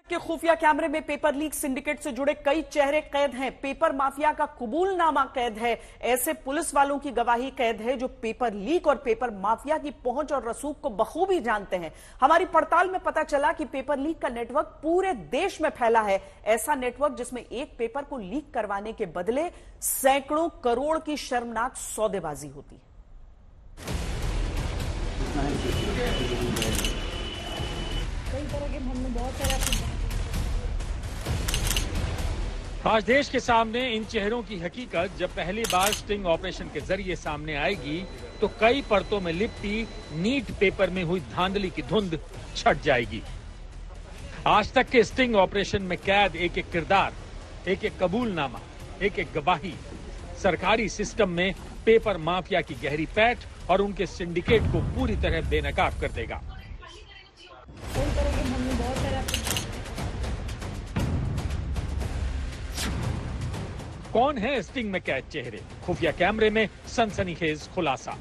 के खुफिया कैमरे में पेपर लीक सिंडिकेट से जुड़े कई चेहरे कैद हैं। पेपर माफिया का कबूलनामा कैद है। ऐसे पुलिस वालों की गवाही कैद है जो पेपर लीक और पेपर माफिया की पहुंच और रसूख को बखूबी जानते हैं। हमारी पड़ताल में पता चला कि पेपर लीक का नेटवर्क पूरे देश में फैला है। ऐसा नेटवर्क जिसमें एक पेपर को लीक करवाने के बदले सैकड़ों करोड़ की शर्मनाक सौदेबाजी होती है। कई तरह के हमने बहुत सारे आज देश के सामने इन चेहरों की हकीकत जब पहली बार स्टिंग ऑपरेशन के जरिए सामने आएगी तो कई परतों में लिपटी नीट पेपर में हुई धांधली की धुंध छट जाएगी। आज तक के स्टिंग ऑपरेशन में कैद एक एक किरदार, एक एक कबूलनामा, एक एक गवाही सरकारी सिस्टम में पेपर माफिया की गहरी पैठ और उनके सिंडिकेट को पूरी तरह बेनकाब कर देगा। कई तरह के हमने बहुत सारे कौन है स्टिंग में कैद चेहरे? खुफिया कैमरे में सनसनीखेज खुलासा।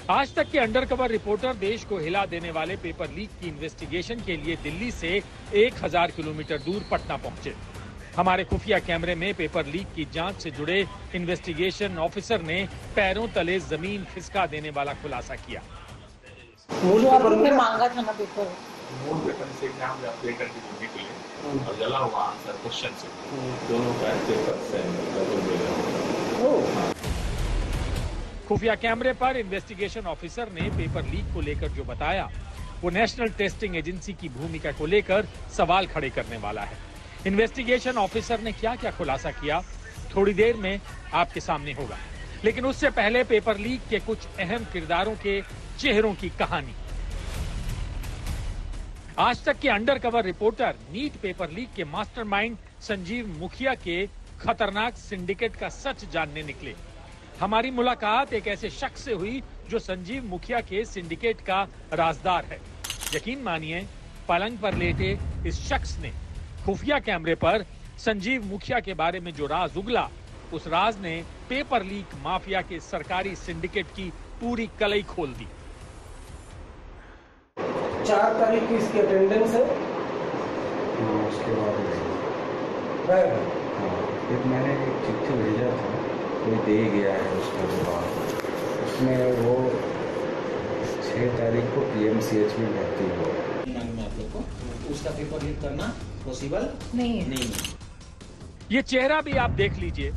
आज तक के अंडरकवर रिपोर्टर देश को हिला देने वाले पेपर लीक की इन्वेस्टिगेशन के लिए दिल्ली से 1000 किलोमीटर दूर पटना पहुंचे। हमारे खुफिया कैमरे में पेपर लीक की जांच से जुड़े इन्वेस्टिगेशन ऑफिसर ने पैरों तले जमीन खिसका देने वाला खुलासा किया। जो आपने मांगा था ना पेपर, पेपर से एग्जाम में अप्लाई करके देने के लिए और जला हुआ आंसर क्वेश्चन से दोनों का पेपर से खुफिया कैमरे पर इन्वेस्टिगेशन ऑफिसर ने पेपर लीक को लेकर जो बताया वो नेशनल टेस्टिंग एजेंसी की भूमिका को लेकर सवाल खड़े करने वाला है। इन्वेस्टिगेशन ऑफिसर ने क्या क्या खुलासा किया थोड़ी देर में आपके सामने होगा, लेकिन उससे पहले पेपर लीक के कुछ अहम किरदारों के चेहरों की कहानी। आज तक के undercover reporter NEET paper leak के मास्टरमाइंड संजीव मुखिया के खतरनाक सिंडिकेट का सच जानने निकले। हमारी मुलाकात एक ऐसे शख्स से हुई जो संजीव मुखिया के सिंडिकेट का राजदार है। यकीन मानिए, पलंग पर लेटे इस शख्स ने खुफिया कैमरे पर संजीव मुखिया के बारे में जो राज उगला, उस राज ने पेपर लीक माफिया के सरकारी सिंडिकेट की पूरी कलई खोल दी। 4 तारीख की इसकी अटेंडेंस है। उसके बाद फिर मैंने एक चिट्ठी भेजा था, कोई दे गया है उसका जवाब। उसमें वो 6 तारीख को PMCH में भर्ती हुआ। आप लोग को उसका पेपर लीक करना पॉसिबल नहीं है। नहीं। ये चेहरा भी आप देख लीजिए,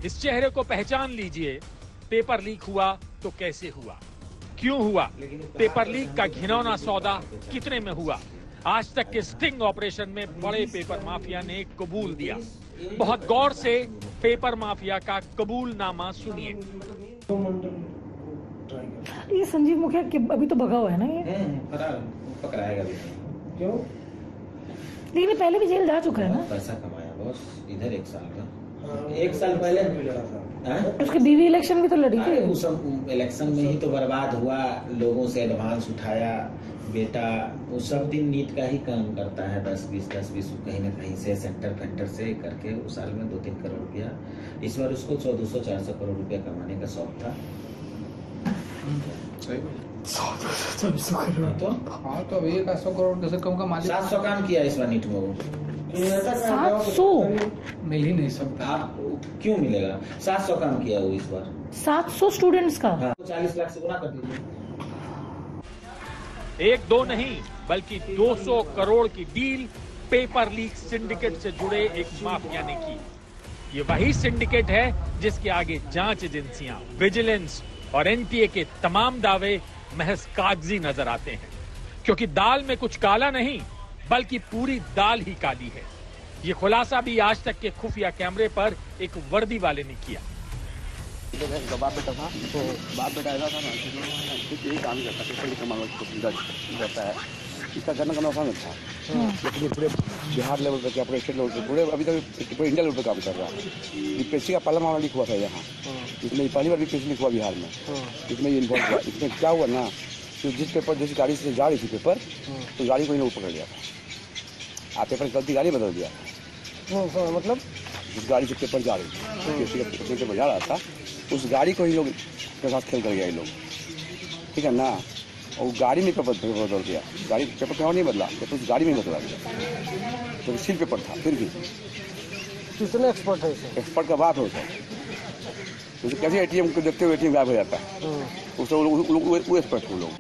इस चेहरे को पहचान लीजिए। पेपर लीक हुआ तो कैसे हुआ, क्यों हुआ, पेपर लीक का घिनौना सौदा कितने में हुआ। आज तक के स्टिंग ऑपरेशन में बड़े पेपर माफिया ने कबूल दिया। बहुत गौर से पेपर माफिया का कबूलनामा सुनिए। ये संजीव मुखिया अभी तो भगा हुआ है ना, ये पकड़ाएगा भी। क्यों? लेकिन पहले भी जेल जा चुका है ना। पैसा कमाया बॉस, इधर 1 साल का। 1 साल पहले भी लड़ा था। उसकी बीवी इलेक्शन भी तो लड़ी थी। उस इलेक्शन में ही तो बर्बाद हुआ, लोगों से एडवांस उठाया। बेटा वो सब दिन नीट का ही काम करता है, 10-20 कहीं ना कहीं से सेंटर से करके उस साल में 2-3 करोड़ किया। इस बार उसको 200-400 करोड़ रुपया कमाने का शौक था। तो अब 100 करोड़ से कम का मालिक 700 काम किया इस बार नीट में वो। 700 मिल ही नहीं सकता। आप क्यों मिलेगा? 700 काम किया वो इस बार। 700 स्टूडेंट्स का। 40 लाख से गुना कर दीजिए। 1-2 नहीं बल्कि 200 करोड़ की डील पेपर लीक सिंडिकेट से जुड़े एक माफिया ने की। ये वही सिंडिकेट है जिसके आगे जांच एजेंसियां, विजिलेंस और NTA के तमाम दावे महज कागजी नजर आते हैं, क्योंकि दाल में कुछ काला नहीं बल्कि पूरी दाल ही काली है। ये खुलासा भी आज तक के खुफिया कैमरे पर एक वर्दी वाले ने किया। बाप बेटा था, तो बाप बेटा ऐसा था ना, यही काम करता है। इसका करने का मौका मिलता है, लेकिन पूरे बिहार लेवल पे, पूरे स्टेट लेवल पे, पूरे अभी तक पूरे इंडिया लेवल पे काम कर रहा है। यूपीएससी का पहला मामला लीक हुआ था यहाँ, इसमें पहली बार यूपीएससी लीक हुआ बिहार में। इसमें ये इन्वॉल्व हुआ। इसमें क्या हुआ ना, तो जिस पेपर जिस गाड़ी से जा रही थी पेपर, तो गाड़ी को इन्हें पकड़ लिया था। आप पेपर की गलती गाड़ी बदल दिया, मतलब जिस गाड़ी से पेपर जा रही थी, यूपीएससी का पेपर जा रहा था, उस गाड़ी को ही लोग के साथ खेल कर गया ये लोग, ठीक है ना। और गाड़ी में पेपर बदल दिया, गाड़ी पेपर था नहीं बदला, पेपर उस गाड़ी में बदला गया, तो सील पेपर था। फिर भी कितने एक्सपर्ट है इसे? एक्सपर्ट का बात हो सर, तो कैसे एटीएम को देखते हुए एटीएम गायब हो जाता है, उससे वो एक्सपर्ट वो लोग।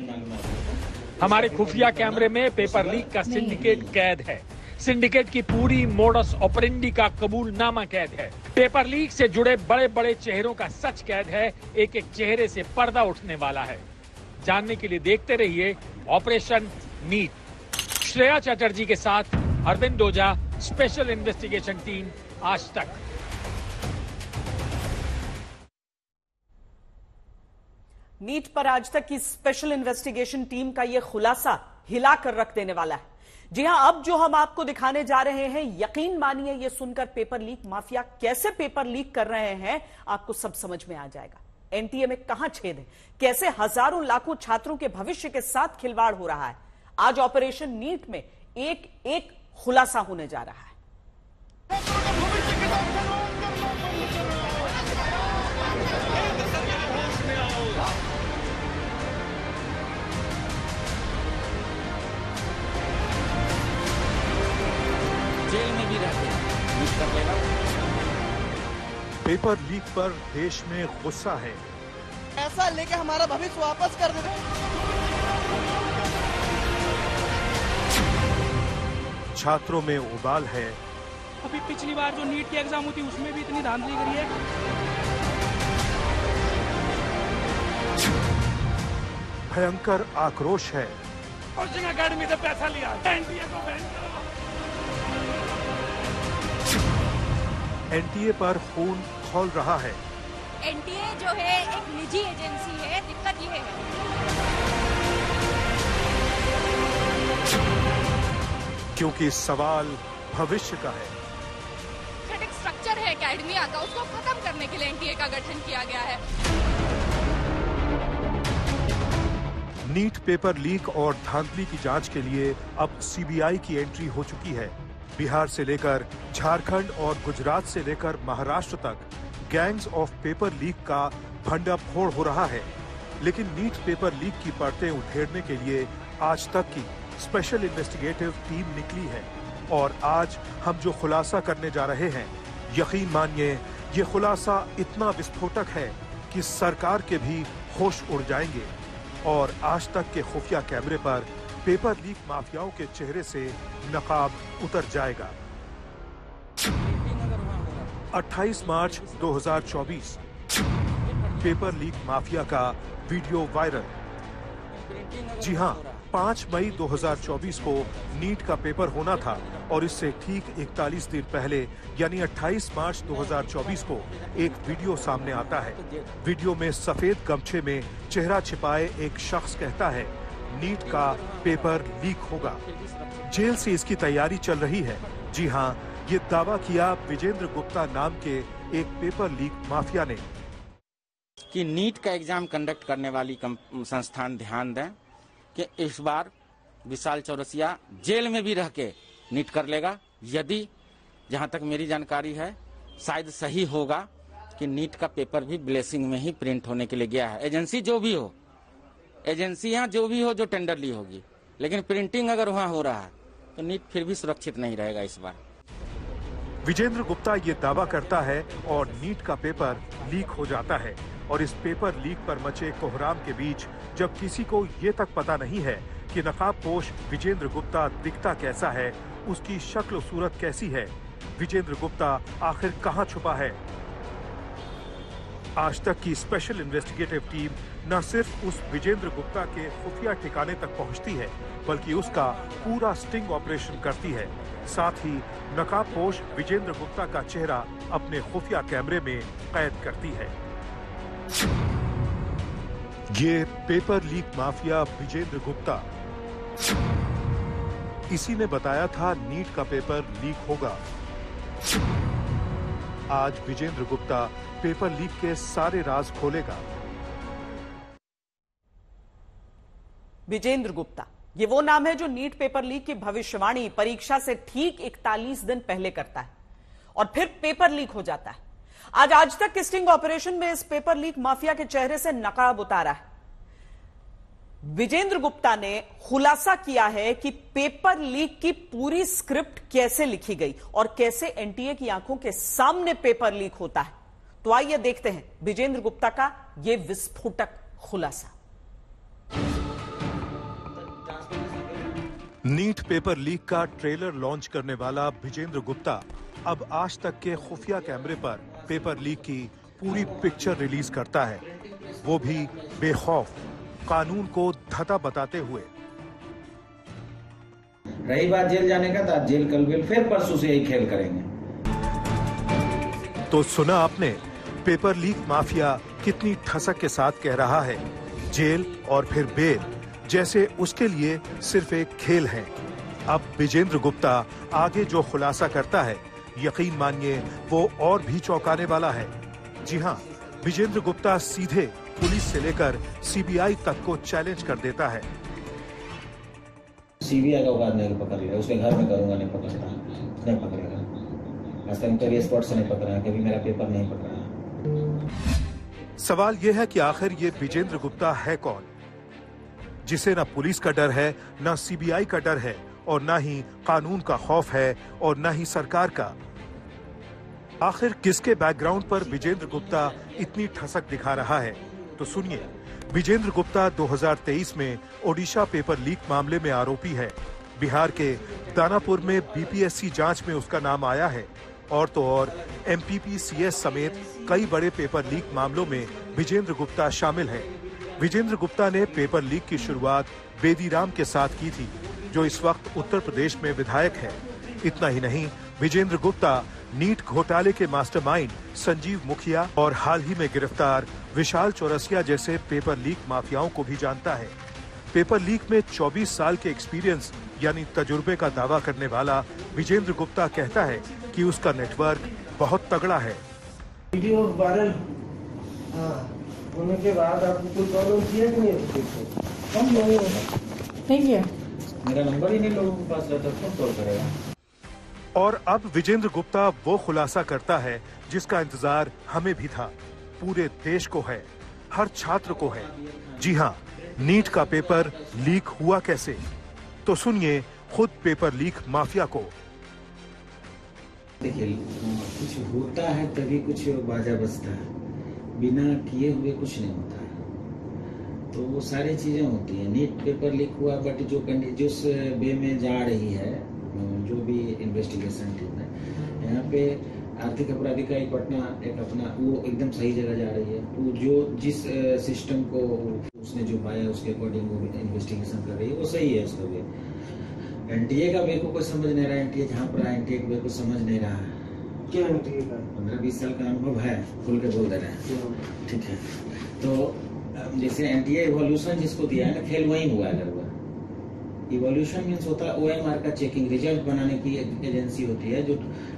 हमारे खुफिया कैमरे में पेपर लीक का सिंडिकेट कैद है। सिंडिकेट की पूरी मोडस ऑपरेंडी का कबूलनामा कैद है। पेपर लीक से जुड़े बड़े बड़े चेहरों का सच कैद है। एक एक चेहरे से पर्दा उठने वाला है। जानने के लिए देखते रहिए ऑपरेशन नीट। श्रेया चटर्जी के साथ अरविंद ओझा, स्पेशल इन्वेस्टिगेशन टीम, आज तक। नीट पर आज तक की स्पेशल इन्वेस्टिगेशन टीम का यह खुलासा हिलाकर रख देने वाला है। जी हां, अब जो हम आपको दिखाने जा रहे हैं, यकीन मानिए यह सुनकर पेपर लीक माफिया कैसे पेपर लीक कर रहे हैं आपको सब समझ में आ जाएगा। एनटीए में कहां छेद है, कैसे हजारों लाखों छात्रों के भविष्य के साथ खिलवाड़ हो रहा है। आज ऑपरेशन नीट में एक एक खुलासा होने जा रहा है। जेल में भी रहते हैं। पेपर लीक पर देश में गुस्सा है। ऐसा लेके हमारा भविष्य वापस कर दे। छात्रों में उबाल है। अभी पिछली बार जो नीट की एग्जाम हुई थी उसमें भी इतनी धांधली करी है। भयंकर आक्रोश है। कोचिंग अकेडमी से पैसा लिया, एनटीए को बैन करो। एनटीए पर खून खौल रहा है। एनटीए जो है एक निजी एजेंसी है। दिक्कत ये है क्योंकि सवाल भविष्य का है। एक स्ट्रक्चर है एकेडमिया का, उसको खत्म करने के लिए एनटीए का गठन किया गया है। नीट पेपर लीक और धांधली की जांच के लिए अब सीबीआई की एंट्री हो चुकी है। बिहार से लेकर झारखंड और गुजरात से लेकर महाराष्ट्र तक गैंग्स ऑफ पेपर लीक का भंडाफोड़ हो रहा है। लेकिन नीट पेपर लीक की परतें उधेड़ने के लिए आज तक की स्पेशल इन्वेस्टिगेटिव टीम निकली है। और आज हम जो खुलासा करने जा रहे हैं, यकीन मानिए ये खुलासा इतना विस्फोटक है कि सरकार के भी होश उड़ जाएंगे। और आज तक के खुफिया कैमरे पर पेपर लीक माफियाओं के चेहरे से नकाब उतर जाएगा। 28 मार्च 2024 पेपर लीक माफिया का वीडियो वायरल। जी हां, 5 मई 2024 को नीट का पेपर होना था और इससे ठीक 41 दिन पहले यानी 28 मार्च 2024 को एक वीडियो सामने आता है। वीडियो में सफेद गमछे में चेहरा छिपाए एक शख्स कहता है, नीट का पेपर लीक होगा। जेल से इसकी तैयारी चल रही है। जी हां, ये दावा किया विजेंद्र गुप्ता नाम के एक पेपर लीक माफिया ने कि नीट का एग्जाम कंडक्ट करने वाली संस्थान ध्यान दें कि इस बार विशाल चौरसिया जेल में भी रह के नीट कर लेगा। यदि जहां तक मेरी जानकारी है शायद सही होगा कि नीट का पेपर भी ब्लेसिंग में ही प्रिंट होने के लिए गया है। एजेंसी जो भी हो, एजेंसियां जो भी हो जो टेंडर ली होगी, लेकिन प्रिंटिंग अगर वहां हो रहा है तो नीट फिर भी सुरक्षित नहीं रहेगा इस बार। विजेंद्र गुप्ता ये दावा करता है और नीट का पेपर लीक हो जाता है। और इस पेपर लीक पर मचे कोहराम के बीच जब किसी को ये तक पता नहीं है कि नकाबपोश विजेंद्र गुप्ता दिखता कैसा है, उसकी शक्ल सूरत कैसी है, विजेंद्र गुप्ता आखिर कहां छुपा है। आज तक की स्पेशल इन्वेस्टिगेटिव टीम न सिर्फ उस विजेंद्र गुप्ता के खुफिया ठिकाने तक पहुंचती है, बल्कि उसका पूरा स्टिंग ऑपरेशन करती है। साथ ही नकाबपोश विजेंद्र गुप्ता का चेहरा अपने खुफिया कैमरे में कैद करती है। ये paper leak mafia Vijendra Gupta, इसी ने बताया था नीट का पेपर लीक होगा। आज विजेंद्र गुप्ता पेपर लीक के सारे राज खोलेगा। विजेंद्र गुप्ता, ये वो नाम है जो नीट पेपर लीक की भविष्यवाणी परीक्षा से ठीक 41 दिन पहले करता है और फिर पेपर लीक हो जाता है। आज तक के स्टिंग ऑपरेशन में इस पेपर लीक माफिया के चेहरे से नकाब उतारा है। विजेंद्र गुप्ता ने खुलासा किया है कि पेपर लीक की पूरी स्क्रिप्ट कैसे लिखी गई और कैसे एनटीए की आंखों के सामने पेपर लीक होता है। तो आइए देखते हैं विजेंद्र गुप्ता का यह विस्फोटक खुलासा। नीट पेपर लीक का ट्रेलर लॉन्च करने वाला विजेंद्र गुप्ता अब आज तक के खुफिया कैमरे पर पेपर लीक की पूरी पिक्चर रिलीज करता है, वो भी बेखौफ, कानून को धता बताते हुए। रही बात जेल जाने का, तो जेल कल बेल फिर परसों से यही खेल करेंगे। तो सुना आपने, पेपर लीक माफिया कितनी ठसक के साथ कह रहा है जेल और फिर बेल, जैसे उसके लिए सिर्फ एक खेल है। अब विजेंद्र गुप्ता आगे जो खुलासा करता है, यकीन मानिए वो और भी चौंकाने वाला है। जी हाँ, विजेंद्र गुप्ता सीधे पुलिस से लेकर सीबीआई तक को चैलेंज कर देता है। सीबीआई का औकात नहीं पकड़ लिया, उसके घर में करूंगा, नहीं पकड़ता, नहीं पकड़ेगा। आज तक कभी स्पॉट से नहीं पकड़ा, कभी मेरा पेपर नहीं पकड़ा। सवाल यह है कि आखिर ये विजेंद्र गुप्ता है कौन, जिसे न पुलिस का डर है, न सीबीआई का डर है, और न ही कानून का खौफ है, और न ही सरकार का। आखिर किसके बैकग्राउंड पर विजेंद्र गुप्ता इतनी ठसक दिखा रहा है? तो सुनिए, विजेंद्र गुप्ता 2023 में ओडिशा पेपर लीक मामले में आरोपी है। बिहार के दानापुर में बीपीएससी जांच में उसका नाम आया है, और तो और एमपीपीसीएस समेत कई बड़े पेपर लीक मामलों में विजेंद्र गुप्ता शामिल है। विजेंद्र गुप्ता ने पेपर लीक की शुरुआत बेदीराम के साथ की थी, जो इस वक्त उत्तर प्रदेश में विधायक है। इतना ही नहीं, विजेंद्र गुप्ता नीट घोटाले के मास्टरमाइंड संजीव मुखिया और हाल ही में गिरफ्तार विशाल चौरसिया जैसे पेपर लीक माफियाओं को भी जानता है। पेपर लीक में 24 साल के एक्सपीरियंस यानी तजुर्बे का दावा करने वाला विजेंद्र गुप्ता कहता है कि उसका नेटवर्क बहुत तगड़ा है। वीडियो वायरल होने के बाद आपको कोई प्रॉब्लम किया कि नहीं? नहीं किया, मेरा नंबर ही नहीं लोगों के पास रहता, कौन कॉल करेगा? और अब विजेंद्र गुप्ता वो खुलासा करता है जिसका इंतजार हमें भी था, पूरे देश को है, हर छात्र को है। जी हाँ, नीट का पेपर लीक हुआ कैसे? तो सुनिए खुद पेपर लीक माफिया को। देखिए, कुछ होता है तभी कुछ बाजा बजता है, बिना किए हुए कुछ नहीं होता है। तो वो सारी चीजें होती है। नीट पेपर लीक हुआ, बट जिस वे में जा रही है, जो भी इन्वेस्टिगेशन टीम है यहाँ पे, आर्थिक अपराधी का पटना एक अपना वो एकदम सही जगह जा रही है। वो जो जिस सिस्टम को उसने जो पाया उसके अकॉर्डिंग वो इन्वेस्टिगेशन कर रही है, वो सही है उसका वे। एनटीए का वे को कोई समझ नहीं रहा, एनटीए जहाँ पर एनटीए वे को समझ नहीं रहा है। क्या एनटीए का 15-20 साल का अनुभव है, खुल के बोल दे रहे हैं, ठीक है। तो जैसे एनटीए इवोल्यूशन जिसको दिया है ना, खेल वही हुआ है। अगर इवोल्यूशन मीन्स होता है ओएमआर का चेकिंग, रिजल्ट बनाने की एक एजेंसी होती है जो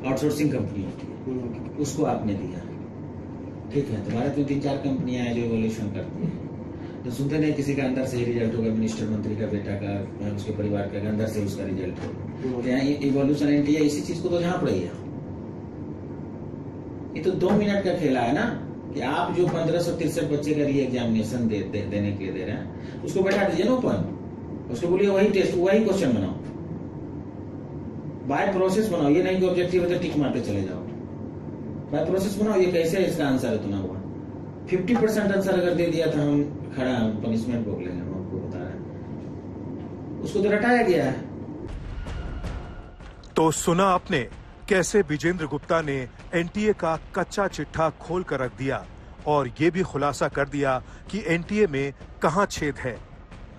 आउटसोर्सिंग कंपनी होती है, उसको आपने दिया, ठीक है। तो भारत में 3-4 कंपनियां हैं जो इवोल्यूशन करती है। तो सुनते नहीं किसी का अंदर से ही रिजल्ट होगा, मिनिस्टर मंत्री का बेटा का, उसके परिवार के अंदर से उसका रिजल्ट होगा। यहाँ इवोल्यूशन एनटीए इसी चीज को तो झांप रही है। ये तो 2 मिनट का खेला है ना, कि आप जो 1563 बच्चे का री एग्जामिनेशन देने के लिए दे रहे हैं, उसको बैठा दीजिए ना ओपन, उसको बोलिए वही टेस्ट, वही क्वेश्चन बनाओ, बाय प्रोसेस बनाओ। ये नहीं कि ऑब्जेक्टिव है तो टिक मारते चले जाओ, बाय प्रोसेस बनाओ। ये कैसे इसका आंसर इतना हुआ? 50% आंसर अगर दे दिया था, हम खड़ा पनिशमेंट भोग लेंगे, हम आपको बता रहे हैं। उसको तो रटाया गया है। तो सुना आपने कैसे विजेंद्र गुप्ता ने एनटीए का कच्चा चिट्ठा खोल कर रख दिया, और ये भी खुलासा कर दिया कि एनटीए में कहां छेद है।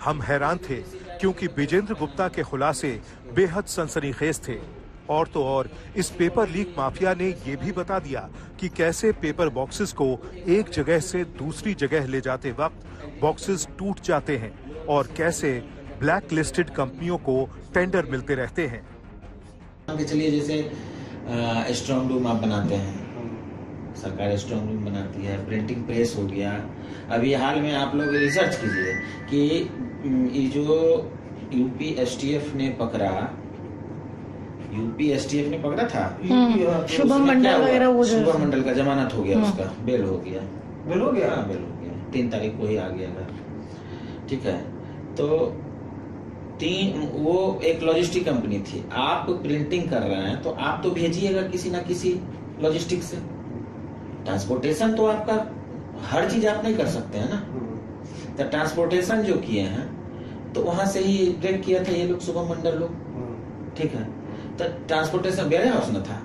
हम हैरान थे क्योंकि विजेंद्र गुप्ता के खुलासे बेहद सनसनीखेज थे, और तो और इस पेपर लीक माफिया ने ये भी बता दिया कि कैसे पेपर बॉक्सेस को एक जगह से दूसरी जगह ले जाते वक्त बॉक्सेस टूट जाते हैं, और कैसे ब्लैक लिस्टेड कंपनियों को टेंडर मिलते रहते हैं। चलिए, जैसे स्ट्रॉन्ग रूम आप बनाते हैं, सरकार स्ट्रॉन्ग रूम बनाती है, प्रिंटिंग प्रेस हो गया। अभी हाल में आप लोग रिसर्च कीजिए कि ये जो यूपी एसटीएफ ने पकड़ा था, शुभम मंडल वगैरह, वो शुभम मंडल का जमानत हो गया, उसका बेल हो गया, बेल हो गया, 3 तारीख को ही आ गया था, ठीक है। तो वो एक लॉजिस्टिक कंपनी थी। आप प्रिंटिंग कर रहे हैं तो आप तो भेजिएगा किसी ना किसी लॉजिस्टिक से। ट्रांसपोर्टेशन तो आपका हर चीज आप नहीं कर सकते हैं ना। तो ट्रांसपोर्टेशन जो किए हैं तो वहां से ही ब्रेक किया था ये लोग, शुभम मंडल लोग। ठीक है, तो ट्रांसपोर्टेशन वेयर हाउस न था,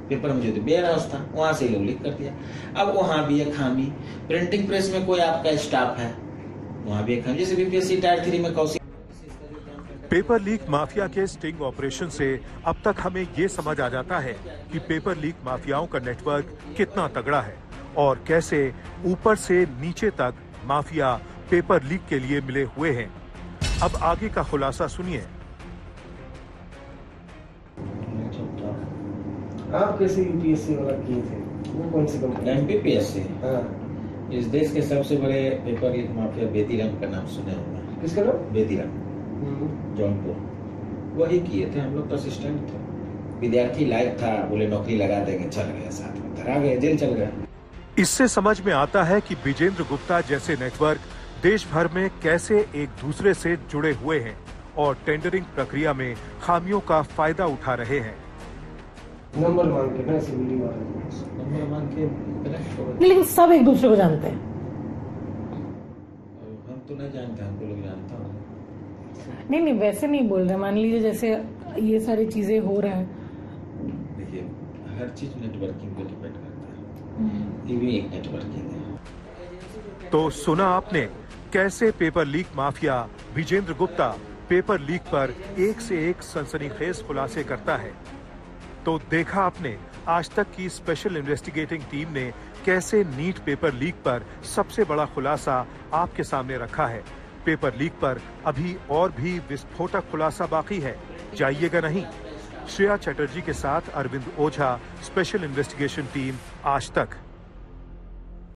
पेपर में जो थे वेयर हाउस था, वहां से लोग लीक कर दिया। अब वहां भी एक खामी, प्रिंटिंग प्रेस में कोई आपका स्टाफ है, वहां भी एक खामी। जैसे बीपीएससी टायर 3 में कौशिक। पेपर लीक माफिया के स्टिंग ऑपरेशन से अब तक हमें ये समझ आ जाता है कि पेपर लीक माफियाओं का नेटवर्क कितना तगड़ा है और कैसे ऊपर से नीचे तक माफिया पेपर लीक के लिए मिले हुए हैं। अब आगे का खुलासा सुनिए। आप कैसे यूपीएससी वाला किए थे? वो कौन सी कंपनी? एमपीपीएससी। हाँ। इस देश के सबसे बड़े पेपर लीक माफिया बेदीराम का नाम सुने होंगे। किसका नाम? बेदीराम, जौनपुर। वही किए थे, हम लोग तो असिस्टेंट थे। विद्यार्थी लायक था, बोले नौकरी लगा देंगे, चल गए, साथ में धरा गए, जेल चल गए। इससे समझ में आता है कि विजेंद्र गुप्ता जैसे नेटवर्क देश भर में कैसे एक दूसरे से जुड़े हुए हैं और टेंडरिंग प्रक्रिया में खामियों का फायदा उठा रहे हैं। नंबर मांग के ना सिविल वाले नंबर मांग के, लेकिन सब एक दूसरे को जानते हैं। हम तो नहीं जानते, हमको लोग जानता हूँ। नहीं, वैसे नहीं बोल रहे। मान लीजिए जैसे ये सारी चीजें हो रहा है। देखिए, हर चीज नेटवर्किंग पे डिपेंड करता है। ये भी एक नेटवर्किंग है। तो सुना आपने कैसे paper leak mafia Vijendra Gupta paper leak पर एक से एक सनसनीखेज खुलासे करता है। तो देखा आपने आज तक की स्पेशल इन्वेस्टिगेटिंग टीम ने कैसे नीट पेपर लीक पर सबसे बड़ा खुलासा आपके सामने रखा है। पेपर लीक पर अभी और भी विस्फोटक खुलासा बाकी है, जाइएगा नहीं। श्रेया चटर्जी के साथ अरविंद ओझा, स्पेशल इन्वेस्टिगेशन टीम, आज तक।